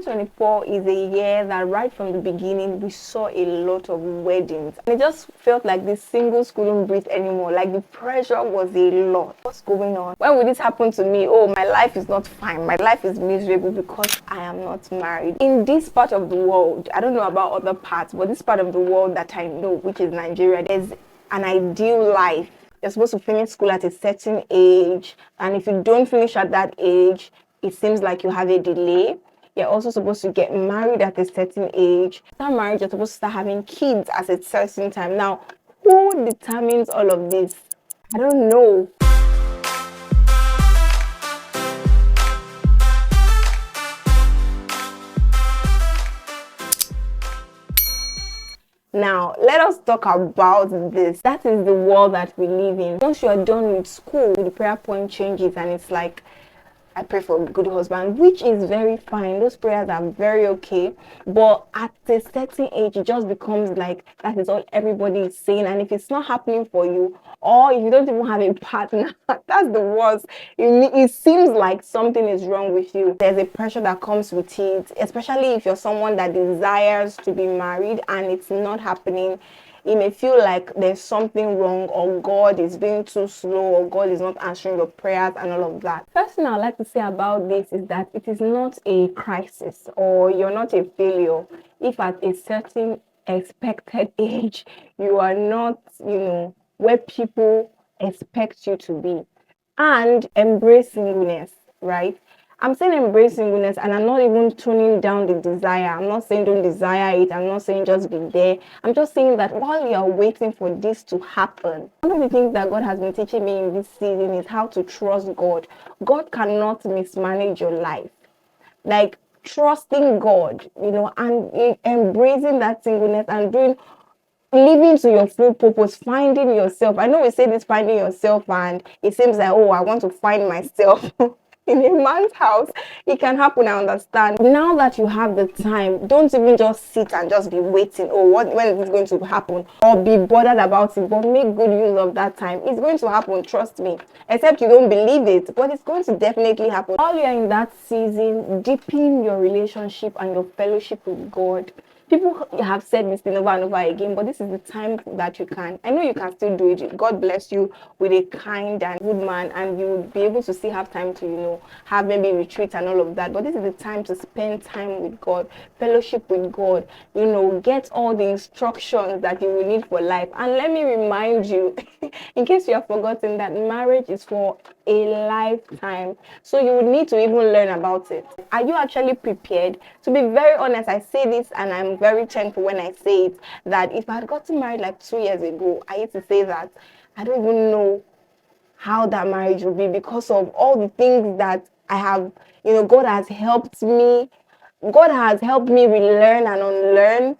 2024 is a year that right from the beginning we saw a lot of weddings, and it just felt like the singles couldn't breathe anymore. Like the pressure was a lot. What's going on? When will this happen to me? Oh, my life is not fine, my life is miserable because I am not married. In this part of the world, I don't know about other parts, but this part of the world that I know, which is Nigeria, there's an ideal life. You're supposed to finish school at a certain age, and if you don't finish at that age, it seems like you have a delay. You're also supposed to get married at a certain age. After marriage, you're supposed to start having kids at a certain time. Now, who determines all of this? I don't know. Now, let us talk about this. That is the world that we live in. Once you are done with school, the prayer point changes and it's like, I pray for a good husband, which is very fine. Those prayers are very okay. But at a certain age, it just becomes like that is all everybody is saying. And if it's not happening for you, or if you don't even have a partner, that's the worst. It seems like something is wrong with you. There's a pressure that comes with it, especially if you're someone that desires to be married and it's not happening. It may feel like there's something wrong, or God is being too slow, or God is not answering your prayers and all of that. First thing I'd like to say about this is that it is not a crisis, or you're not a failure if at a certain expected age you are not, where people expect you to be. And embrace singleness, right? I'm saying embrace singleness, and I'm not even tuning down the desire. I'm not saying don't desire it. I'm not saying just be there. I'm just saying that while you are waiting for this to happen, one of the things that God has been teaching me in this season is how to trust God. God cannot mismanage your life. Like trusting God, and embracing that singleness and living to your full purpose, finding yourself. I know we say this finding yourself, and it seems like, oh, I want to find myself. In a man's house, it can happen, I understand. Now that you have the time, don't even just sit and just be waiting. Oh, when is this going to happen? Or be bothered about it, but make good use of that time. It's going to happen, trust me. Except you don't believe it, but it's going to definitely happen. While you're in that season, deepen your relationship and your fellowship with God. People have said this thing over and over again, but this is the time that you can. I know you can still do it. God bless you with a kind and good man, and you will be able to still have time to, have maybe retreat and all of that. But this is the time to spend time with God, fellowship with God, get all the instructions that you will need for life. And let me remind you, in case you have forgotten, that marriage is for a lifetime. So you would need to even learn about it. Are you actually prepared? To be very honest, I say this and I'm very thankful when I say it, that if I had gotten married like 2 years ago, I used to say that I don't even know how that marriage will be, because of all the things that I have, God has helped me. God has helped me relearn and unlearn,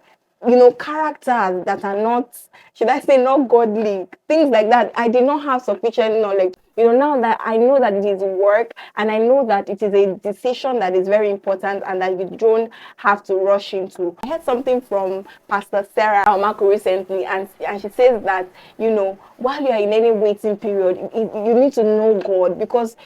characters that are not, should I say, not godly, things like that. I did not have sufficient knowledge. Now that I know that it is work, and I know that it is a decision that is very important and that you don't have to rush into. I heard something from Pastor Sarah Marco recently, and she says that, while you are in any waiting period, you need to know God, because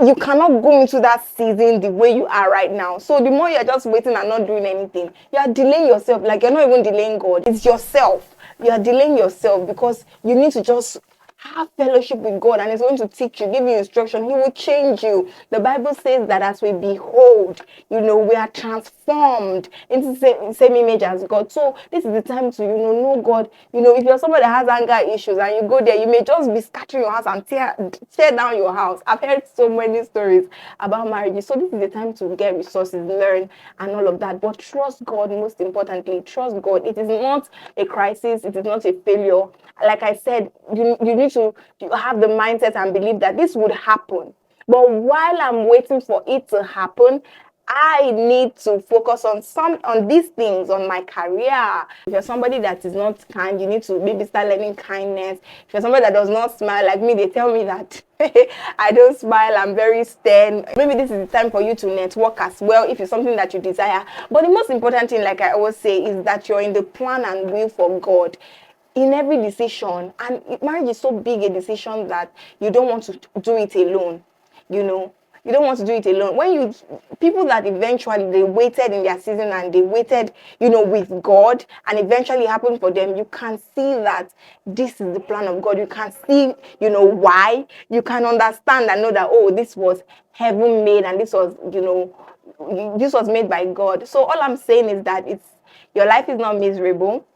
you cannot go into that season the way you are right now. So the more you're just waiting and not doing anything, you are delaying yourself. Like, you're not even delaying God, it's yourself. You are delaying yourself, because you need to just have fellowship with God, and He's going to teach you, give you instruction. He will change you. The Bible says that as we behold, we are transformed into the same image as God. So this is the time to, know God. If you're somebody that has anger issues and you go there, you may just be scattering your house and tear down your house. I've heard so many stories about marriages. So this is the time to get resources, learn, and all of that. But trust God, most importantly. Trust God. It is not a crisis. It is not a failure. Like I said, you need to have the mindset and believe that this would happen. But while I'm waiting for it to happen, I need to focus on these things, on my career. If you're somebody that is not kind, you need to maybe start learning kindness. If you're somebody that does not smile, like me, they tell me that I don't smile, I'm very stern. Maybe this is the time for you to network as well, if it's something that you desire. But the most important thing, like I always say, is that you're in the plan and will for God in every decision. And marriage is so big a decision that you don't want to do it alone. You don't want to do it alone. When you people that eventually they waited in their season and they waited, with God, and eventually happened for them, you can see that this is the plan of God. You can see, why. You can understand and know that, oh, this was heaven made, and this was made by God. So all I'm saying is that your life is not miserable.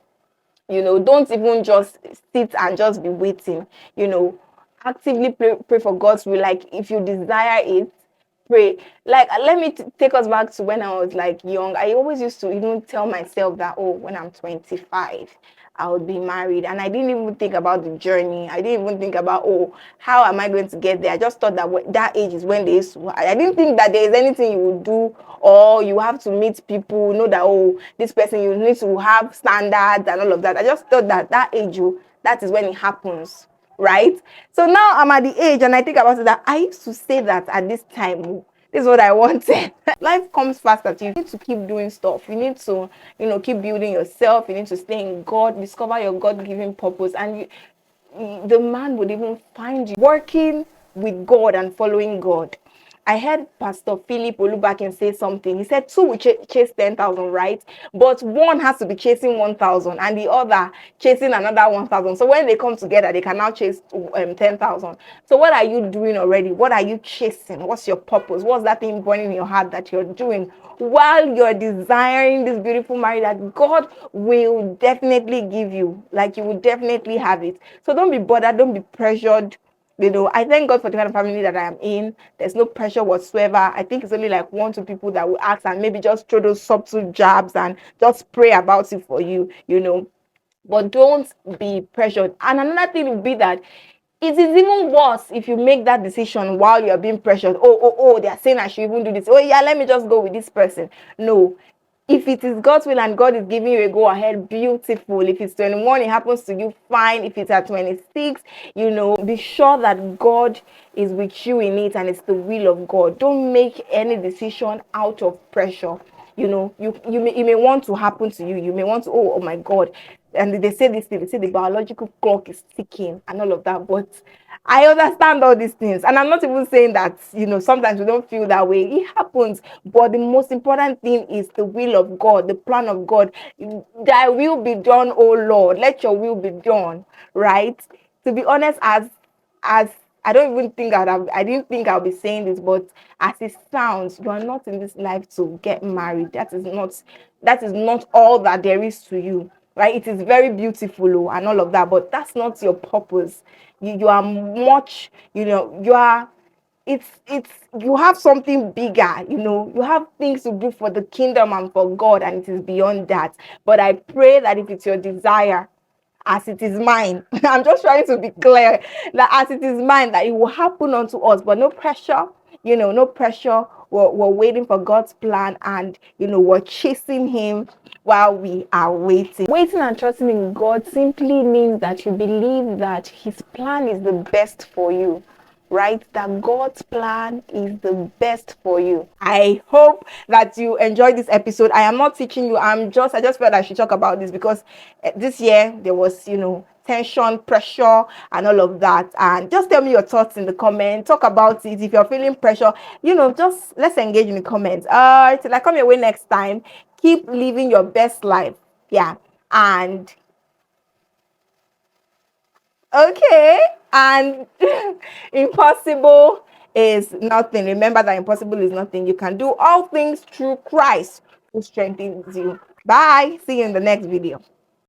Don't even just sit and just be waiting. Actively pray for God's will. Like, if you desire it, pray. Like, let me take us back to when I was like young. I always used to even tell myself that, oh, when I'm 25, I would be married. And I didn't even think about the journey. I didn't even think about, oh, how am I going to get there? I just thought that that age is when they used to. I didn't think that there is anything you would do, or you have to meet people, know that, oh, this person, you need to have standards and all of that. I just thought that age, that is when it happens, right? So now I'm at the age and I think about it, that I used to say that at this time, this is what I wanted. Life comes fast at you. You need to keep doing stuff. You need to, keep building yourself. You need to stay in God, discover your God-given purpose, and the man would even find you working with God and following God. I heard Pastor Philip Olubakin say something. He said two will chase 10,000, right? But one has to be chasing 1,000 and the other chasing another 1,000. So when they come together, they can now chase 10,000. So what are you doing already? What are you chasing? What's your purpose? What's that thing burning in your heart that you're doing while you're desiring this beautiful marriage that God will definitely give you? Like, you will definitely have it. So don't be bothered. Don't be pressured. I thank God for the kind of family that I am in. There's no pressure whatsoever. I think it's only like 1-2 people that will ask and maybe just throw those subtle jabs and just pray about it for you, But don't be pressured. And another thing would be that it is even worse if you make that decision while you're being pressured. Oh, they are saying I should even do this. Oh, yeah, let me just go with this person. No. If it is God's will and God is giving you a go ahead, beautiful. If it's 21, it happens to you, fine. If it's at 26, be sure that God is with you in it and it's the will of God. Don't make any decision out of pressure. It may want to happen to you. You may want to, oh my God. And they say this thing, they say the biological clock is ticking and all of that. But I understand all these things. And I'm not even saying that, sometimes we don't feel that way. It happens. But the most important thing is the will of God, the plan of God. Thy will be done, oh Lord. Let your will be done, right? To be honest, as I don't even think I didn't think I'll be saying this, but as it sounds, you are not in this life to get married. That is not all that there is to you, right? It is very beautiful, and all of that, but that's not your purpose. You are much, you are it's you have something bigger, you have things to do for the kingdom and for God, and it is beyond that. But I pray that if it's your desire, as it is mine, I'm just trying to be clear, that as it is mine, that it will happen unto us, but no pressure, no pressure. We're waiting for God's plan, and we're chasing him while we are waiting. Waiting and trusting in God simply means that you believe that his plan is the best for you, right? That God's plan is the best for you. I hope that you enjoyed this episode. I am not teaching you. I just felt I should talk about this because this year there was, tension, pressure, and all of that. And just tell me your thoughts in the comments. Talk about it. If you're feeling pressure, just let's engage in the comments. Till I come your way next time, keep living your best life. Yeah. And okay, and impossible is nothing. Remember that impossible is nothing. You can do all things through Christ who strengthens you. Bye. See you in the next video.